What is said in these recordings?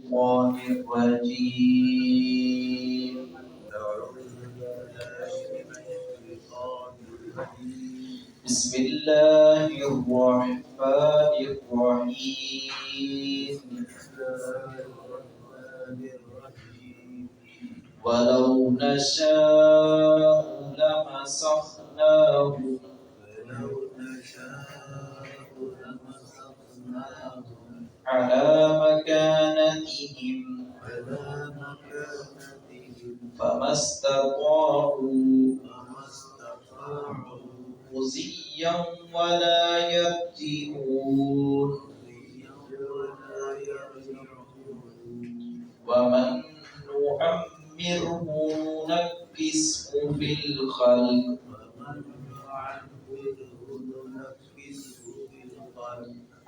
الشيطان الرجيم. بسم الله الرحمن الرحيم. ولو نشاء لمسخناهم على مكانتهم فما استطاعوا مضيا ولا يرجعون. ومن نعمره ننكسه في الخلق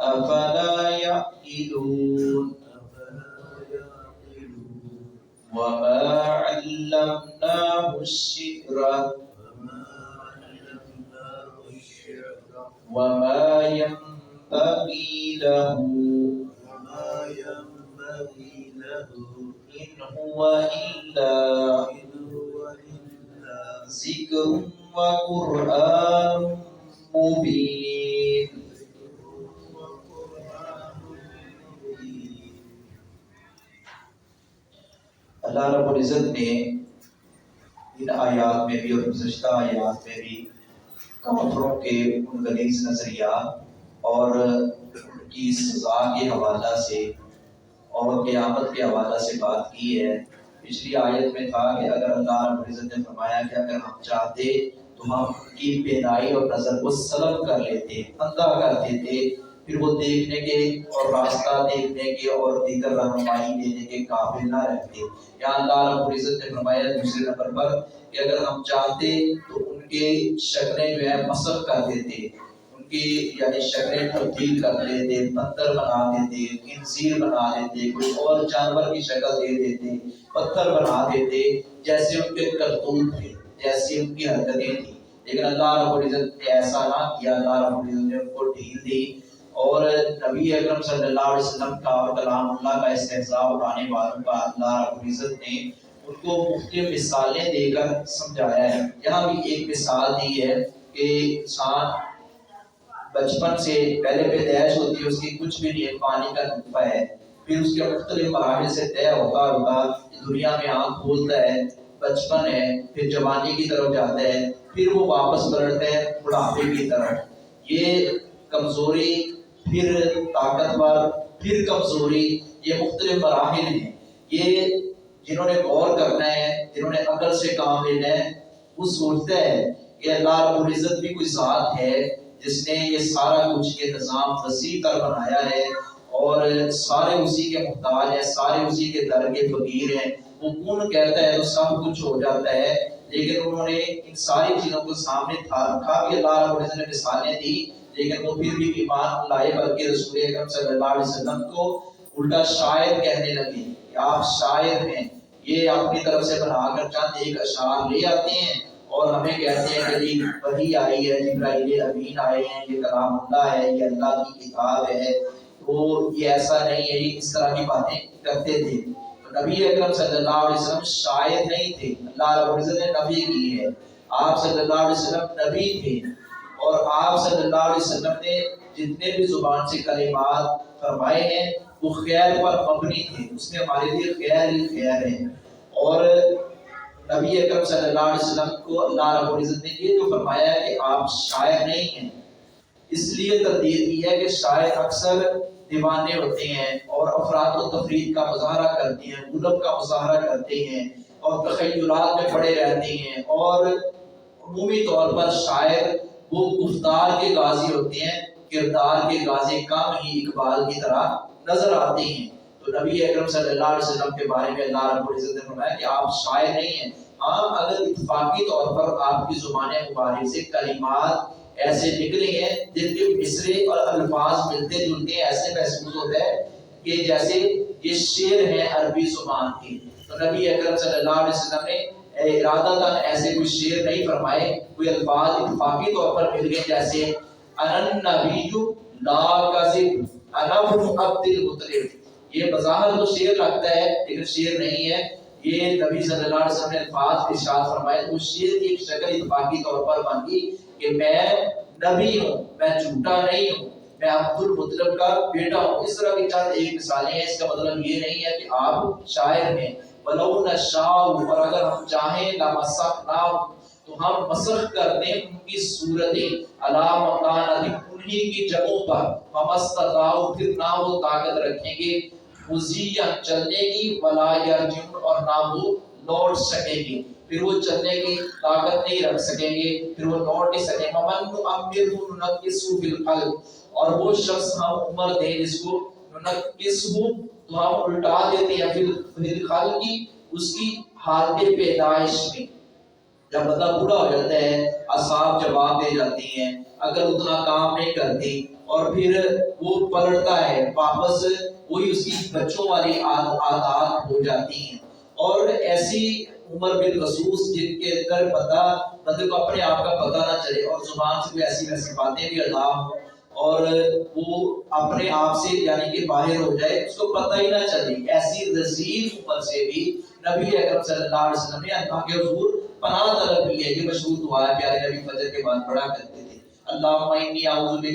أفلا يعقلون. وما علمناه الشعر وما ينبغي له إن هو إلا ذكر وقرآن مبين. اللہ رب العزت نے ان آیات میں بھی اور گزشتہ آیات میں بھی کافروں کے ان غلیظ نظریات اور ان کی سزا کے حوالہ سے اور قیامت کے حوالہ سے بات کی ہے۔ پچھلی آیت میں تھا کہ اگر اللہ رب العزت نے فرمایا کہ اگر ہم چاہتے تو ہم ان کی بینائی اور نظر کو سلب کر لیتے، اندھا کر دیتے، پھر وہ دیکھنے کے اور راستہ دیکھنے کے اور دیگر رہنمائی دینے کے قابل نہ رہتے۔ یہاں اللہ رب العزت نے فرمایا دوسرے نمبر پر کہ اگر ہم چاہتے تو ان کے شکلیں جو ہے مسخ کر دیتے، ان کی یعنی شکلیں تبدیل کر دیتے، پتھر بنا دیتے، خنزیر بنا دیتے، کوئی اور جانور کی شکل دے دیتے، پتھر بنا دیتے، جیسے ان کے کرتوت تھے، جیسی ان کی حرکتیں تھیں۔ لیکن اللہ رب العزت نے ایسا نہ کیا۔ اللہ رب العزت نے ان کو ڈھیل دی اور نبی اکرم صلی اللہ علیہ وسلم کا اور کلام اللہ کا استہزاء اٹھانے والوں کا اللہ رب العزت نے ان کو مختلف مثالیں دے کر سمجھایا ہے۔ یہاں بھی ایک مثال دی ہے کہ انسان بچپن سے پہلے پیدائش ہوتی ہے، اس کی کچھ بھی نہیں ہے، پانی کا نطفہ ہے، پھر اس کے مختلف مراحل سے طے ہوتا ہوتا دنیا میں آنکھ کھولتا ہے، بچپن ہے، پھر جوانی کی طرف جاتا ہے، پھر وہ واپس پلٹتا ہے بڑھاپے کی طرف۔ یہ کمزوری، پھر طاقتور، پھر کمزوری، یہ مختلف مراحل ہیں۔ یہ جنہوں نے غور کرنا ہے، جنہوں نے عقل سے کام لینا ہے، وہ سوچتا ہے کہ اللہ رب العزت بھی کوئی ذات ہے جس نے یہ سارا کچھ یہ نظام وسیع کر بنایا ہے اور سارے اسی کے محتاج ہیں، سارے اسی کے در کے فقیر ہیں۔ وہ کون کہتا ہے تو سب کچھ ہو جاتا ہے۔ لیکن انہوں نے ان ساری چیزوں کو سامنے رکھا بھی، اللہ رب العزت نے مثالیں دی، لیکن وہ پھر بھی ایمان لائے، بلکہ رسول اکرم صلی اللہ علیہ وسلم کو الٹا شاعر کہنے لگے کہ آپ شاعر ہیں۔ یہ اپنی طرف سے بنا کر چند ایک اشعار لے آتے ہیں اور ہمیں کہتے ہیں کہ جی وحی آئی ہے، جبرائیل امین آئے ہیں، یہ کلام اللہ ہے، یہ اللہ کی کتاب ہے۔ تو یہ ایسا نہیں ہے، یہ اس طرح کی باتیں کرتے تھے۔ تو نبی اکرم صلی اللہ علیہ وسلم شاعر نہیں تھے، اللہ رب العزت نے نبی کی ہے۔ آپ صلی اللہ علیہ وسلم نبی تھے اور آپ صلی اللہ علیہ وسلم نے جتنے بھی زبان سے کلمات فرمائے ہیں وہ خیر پر مبنی تھے، اس میں ہمارے لیے خیر ہی خیر ہے۔ اور نبی اکرم صلی اللہ علیہ وسلم کو اللہ رب العزت نے یہ جو فرمایا ہے کہ آپ شاعر نہیں ہیں، اس لیے تردید کی ہے کہ شاعر اکثر دیوانے ہوتے ہیں اور افراد و تفرید کا مظاہرہ کرتے ہیں، غلب کا مظاہرہ کرتے ہیں اور تخیلات میں پڑے رہتے ہیں، اور عمومی طور پر شاعر وہ گفتار کے غازی ہوتے ہیں، کردار کے غازی کم ہی اقبال کی طرح نظر آتے ہیں۔ تو نبی اکرم صلی اللہ علیہ وسلم کے بارے میں اللہ رب العزت نے فرمایا کہ آپ شاعر نہیں ہیں۔ ہاں اگر اتفاقی طور پر آپ کی زبان مبارک سے کلمات ایسے نکلے ہیں جن کے مصرے اور الفاظ ملتے جلتے ہیں، ایسے محسوس ہوتا ہے کہ جیسے یہ شعر ہیں عربی زبان کے۔ تو نبی اکرم صلی اللہ علیہ وسلم نے ارادتاً ایسے کوئی شعر نہیں فرمائے، کوئی الفاظ اتفاقی طور پر مل گئے، جیسے انا النبی لا کذب انا ابن عبد المطلب، یہ بظاہر تو شعر لگتا ہے لیکن شعر نہیں ہے، یہ نبی صلی اللہ علیہ وسلم نے الفاظ ارشاد فرمائے، تو اس شعر کی ایک شکل اتفاقی طور پر بن گئی کہ میں نبی ہوں، میں جھوٹا نہیں ہوں، میں عبد المطلب کا بیٹا ہوں۔ اس طرح کی چند ایک مثالیں ہیں۔ اس کا مطلب یہ نہیں ہے کہ آپ شاعر ہیں۔ وَلَوْ نَشَاءُ، اور اگر ہم چاہیں لَمَسَخْنَاهُمْ، تو ہم مسخ کر دیں ان کی صورتیں، عَلَىٰ مَكَانَتِهِمْ، انہی کی جگہوں پر، فَمَسْتَطَاعُوا، پھر نہ وہ طاقت رکھیں گے مُضِيًّا، چلنے کی، وَلَا يَرْجِعُونَ، اور نہ وہ لوٹ سکیں گے، پھر وہ چلنے کی طاقت نہیں رکھ سکیں گے، پھر وہ لوٹ نہیں سکیں گے۔ وَمَن نُعَمِّرْهُ نُنَكِّسْهُ فِي الْخَلْقِ، اور وہ شخص ہم عمر دیں جس کو نُنَكِّسْهُ، تو ہم الٹا دیتے ہیں، فِي الْخَلْقِ، اس کی حالت پیدائش میں۔ جب بندہ بوڑھا ہو جاتا ہے، اعصاب جواب دے جاتی ہیں، اگر اتنا کام نہیں کرتی، اور پھر وہ پلٹتا ہے واپس، وہی اس کی بچوں والی عادات ہو جاتی ہیں۔ اور ایسی عمر بالخصوص جن کے اندر بندے کو اپنے آپ کا پتہ نہ چلے، اور زبان سے بھی ایسی ویسی باتیں بھی ادا ہوں، اور وہ اپنے آپ سے یعنی کہ باہر ہو جائے، اس کو پتہ ہی نہ چلے، ایسی رذیل عمر سے بھی نبی اکرم صلی اللہ علیہ وسلم نے اللہ کے حضور پناہ طلب کی ہے۔ یہ مشہور دعا ہے، پیارے نبی فجر کے بعد پڑھا کرتے تھے، اللہم انی اعوذ بک